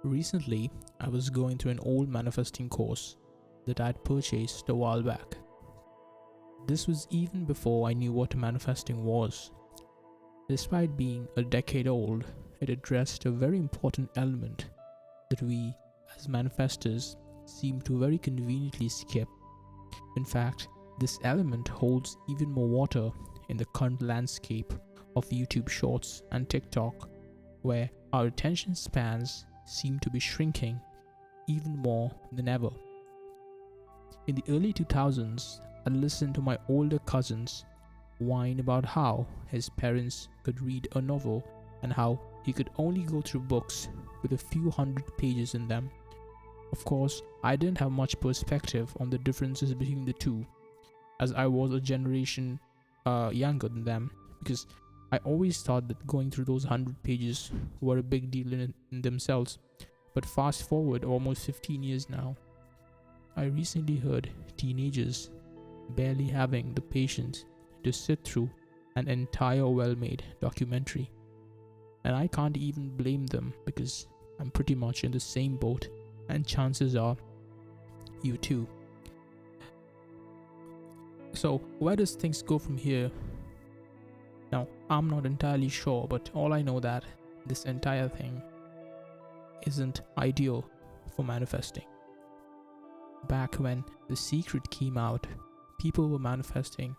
Recently, I was going through an old manifesting course that I had purchased a while back. This was even before I knew what manifesting was. Despite being a decade old, it addressed a very important element that we, as manifestors, seem to very conveniently skip. In fact, this element holds even more water in the current landscape of YouTube Shorts and TikTok, where our attention spans seem to be shrinking even more than ever. In the early 2000s, I listened to my older cousins whine about how his parents could read a novel and how he could only go through books with a few hundred pages in them. Of course, I didn't have much perspective on the differences between the two, as I was a generation younger than them, because I always thought that going through those 100 pages were a big deal in themselves. But fast forward almost 15 years now, I recently heard teenagers barely having the patience to sit through an entire well-made documentary. And I can't even blame them, because I'm pretty much in the same boat, and chances are you too. So where does things go from here? Now, I'm not entirely sure, but all I know that this entire thing isn't ideal for manifesting. Back when The Secret came out, people were manifesting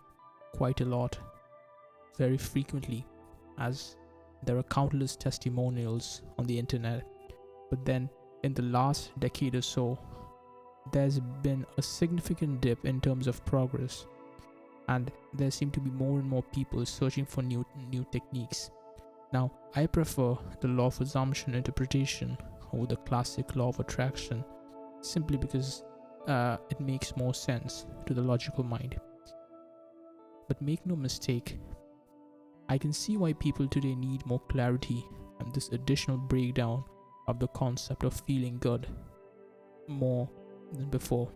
quite a lot, very frequently, as there are countless testimonials on the internet. But then, in the last decade or so, there's been a significant dip in terms of progress, and there seem to be more and more people searching for new techniques. Now, I prefer the law of assumption interpretation over the classic law of attraction, simply because it makes more sense to the logical mind. But make no mistake, I can see why people today need more clarity and this additional breakdown of the concept of feeling good more than before.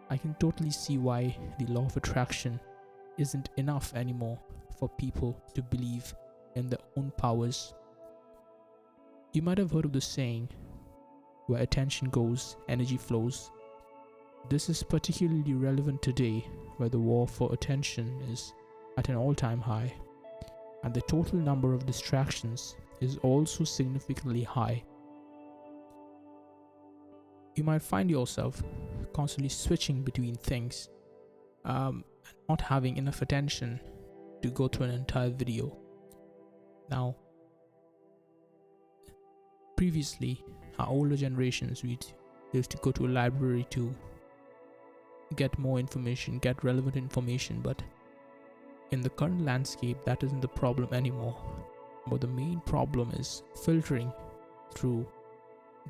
I can totally see why the law of attraction isn't enough anymore for people to believe in their own powers. You might have heard of the saying, where attention goes, energy flows. This is particularly relevant today, where the war for attention is at an all-time high, and the total number of distractions is also significantly high. You might find yourself constantly switching between things, and not having enough attention to go through an entire video. Now, previously, our older generations, we used to go to a library to get more information, get relevant information, but in the current landscape, that isn't the problem anymore. But the main problem is filtering through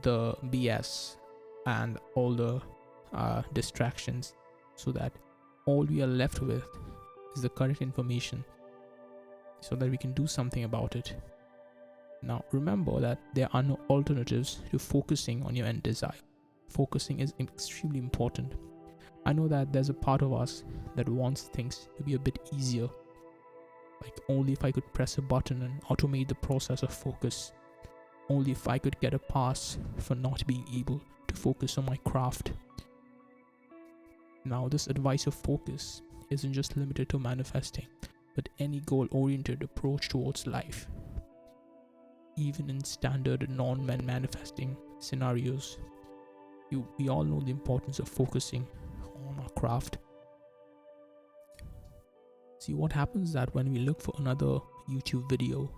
the BS and all the distractions, so that all we are left with is the correct information, so that we can do something about it. Now, remember that there are no alternatives to focusing on your end desire. Focusing is extremely important. I know that there's a part of us that wants things to be a bit easier, like only if I could press a button and automate the process of focus, only if I could get a pass for not being able to focus on my craft. Now, this advice of focus isn't just limited to manifesting, but any goal-oriented approach towards life. Even in standard non-manifesting scenarios, we all know the importance of focusing on our craft. See, what happens is that when we look for another YouTube video,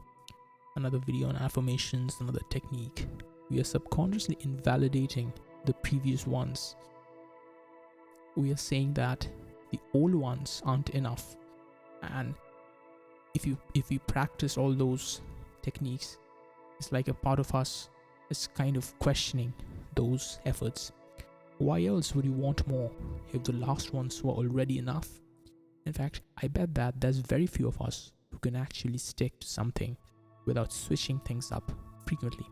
another video on affirmations, another technique, we are subconsciously invalidating the previous ones. We are saying that the old ones aren't enough, and if you practice all those techniques, it's like a part of us is kind of questioning those efforts. Why else would you want more if the last ones were already enough? In fact, I bet that there's very few of us who can actually stick to something without switching things up frequently.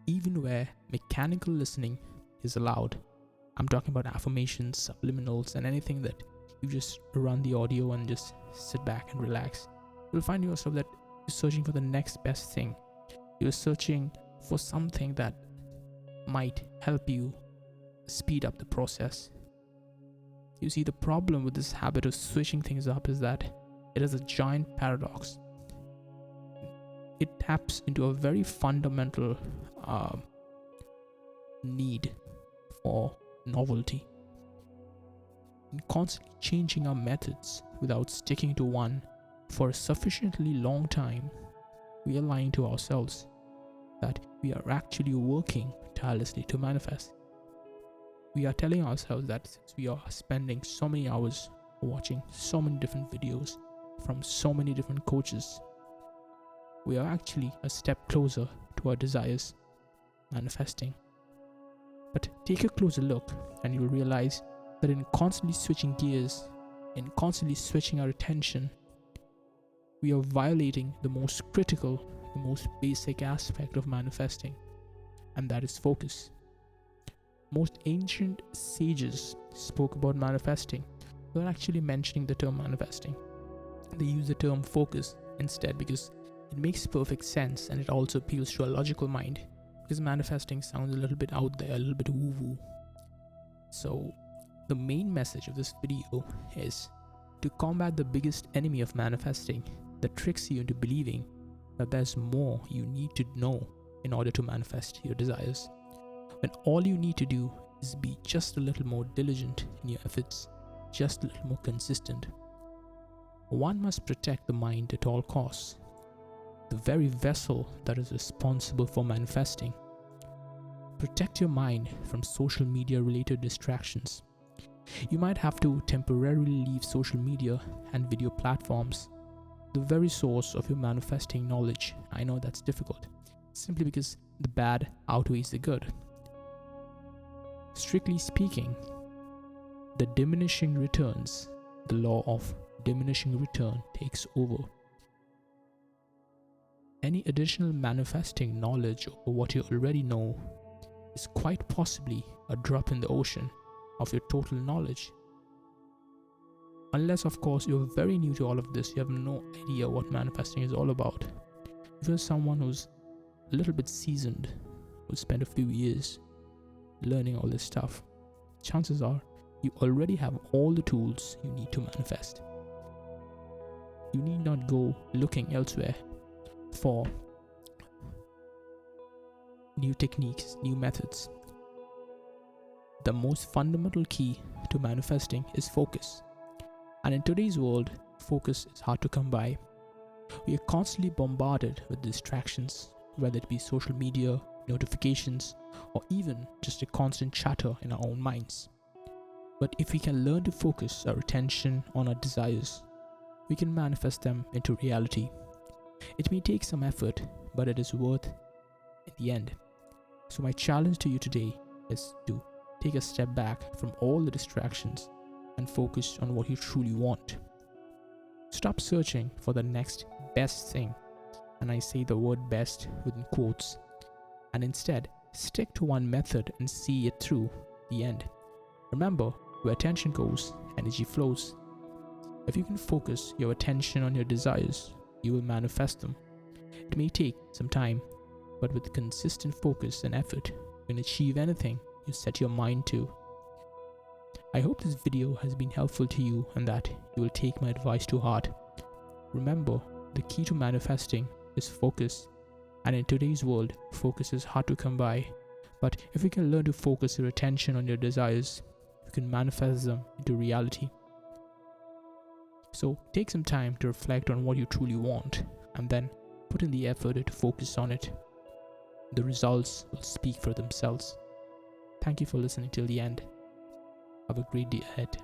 Even where mechanical listening is allowed, I'm talking about affirmations, subliminals, and anything that you just run the audio and just sit back and relax, you'll find yourself that you're searching for the next best thing. You're searching for something that might help you speed up the process. You see, the problem with this habit of switching things up is that it is a giant paradox. It taps into a very fundamental need for novelty. In constantly changing our methods without sticking to one for a sufficiently long time, we are lying to ourselves that we are actually working tirelessly to manifest. We are telling ourselves that since we are spending so many hours watching so many different videos from so many different coaches, we are actually a step closer to our desires manifesting. But take a closer look and you'll realize that in constantly switching gears, in constantly switching our attention, we are violating the most critical, the most basic aspect of manifesting, and that is focus. Most ancient sages spoke about manifesting without actually mentioning the term manifesting. They use the term focus instead because it makes perfect sense and it also appeals to a logical mind, because manifesting sounds a little bit out there, a little bit woo-woo. So the main message of this video is to combat the biggest enemy of manifesting that tricks you into believing that there's more you need to know in order to manifest your desires, when all you need to do is be just a little more diligent in your efforts, just a little more consistent. One must protect the mind at all costs, the very vessel that is responsible for manifesting. Protect your mind from social media related distractions. You might have to temporarily leave social media and video platforms, the very source of your manifesting knowledge. I know that's difficult, simply because the bad outweighs the good. Strictly speaking, the diminishing returns, the law of diminishing return takes over. Any additional manifesting knowledge over what you already know is quite possibly a drop in the ocean of your total knowledge. Unless, of course, you're very new to all of this, you have no idea what manifesting is all about. If you're someone who's a little bit seasoned, who spent a few years learning all this stuff, chances are you already have all the tools you need to manifest. You need not go looking elsewhere for new techniques, new methods. The most fundamental key to manifesting is focus. And in today's world, focus is hard to come by. We are constantly bombarded with distractions, whether it be social media, notifications, or even just a constant chatter in our own minds. But if we can learn to focus our attention on our desires, we can manifest them into reality. It may take some effort, but it is worth in the end. So my challenge to you today is to take a step back from all the distractions and focus on what you truly want. Stop searching for the next best thing, and I say the word best within quotes, and instead stick to one method and see it through the end. Remember, where attention goes, energy flows. If you can focus your attention on your desires, you will manifest them. It may take some time, but with consistent focus and effort, you can achieve anything you set your mind to. I hope this video has been helpful to you and that you will take my advice to heart. Remember, the key to manifesting is focus, and in today's world, focus is hard to come by. But if you can learn to focus your attention on your desires, you can manifest them into reality. So take some time to reflect on what you truly want and then put in the effort to focus on it. The results will speak for themselves. Thank you for listening till the end. Have a great day ahead.